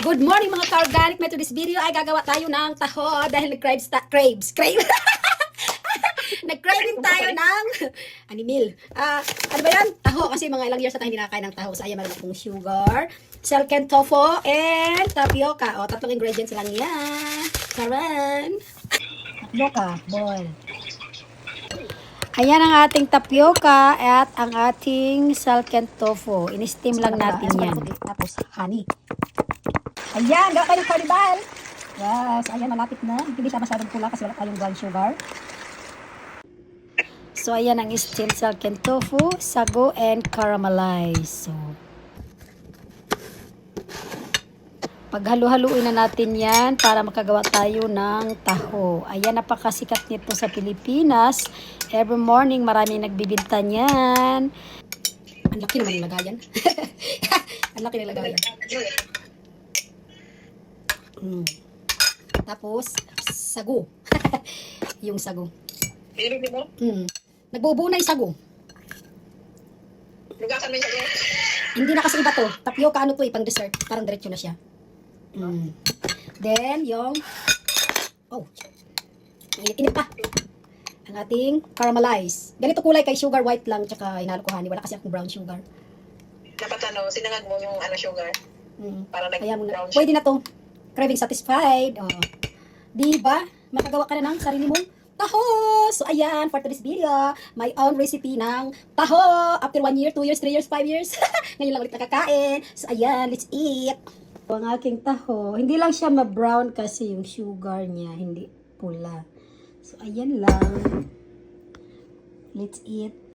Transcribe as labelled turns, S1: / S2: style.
S1: Good morning mga ka-organic. To this video ay gagawa tayo ng taho dahil nag-craves. Nag-craving tayo ng animil. Ano ba yan? Taho. Kasi mga ilang years na tayo hindi nakakain ng taho. So ayan, meron akong sugar, silken tofu, and tapioca. O, tatlong ingredients lang yan. Charan! Tapioca, boil. Ayan ang ating tapioca at ang ating silken tofu. In-steam lang natin yan. Tapos honey. Ayan, gawa tayo ng carnival. Yes, ayan, malapit na. Hindi siya masyadong pula kasi wala tayong brown sugar. So, ayan ang steamed silken tofu, sago, and caramelized. So, paghalo-haluin na natin yan para makagawa tayo ng taho. Ayan, napakasikat nito sa Pilipinas. Every morning, maraming nagbibinta niyan. Ang laki naman yung lagayan. Ang laki ng lagayan. Tapos, sago. Yung sago. Nagbubuo na yung sago.
S2: Lugasan mo yung sago?
S1: Hindi na kasi iba to. Tapioca ano to pang dessert. Parang diretso na siya. Then, yung init pa. Ang ating caramelized. Ganito kulay kay sugar white lang tsaka hinalo ko honey. Wala kasi akong brown sugar.
S2: Dapat sinangag mo yung sugar. Para
S1: Kaya muna.
S2: nag-brown
S1: Pwede na to. Craving satisfied. Oh. Diba? Makagawa ka na ng sarili mong taho. So, ayan, for today's video, my own recipe ng taho. After 1 year, 2 years, 3 years, 5 years. Ngayon lang ulit nakakain. So, ayan, let's eat. So, ang aking taho, hindi lang siya ma-brown kasi yung sugar niya, hindi pula. So, ayan lang. Let's eat.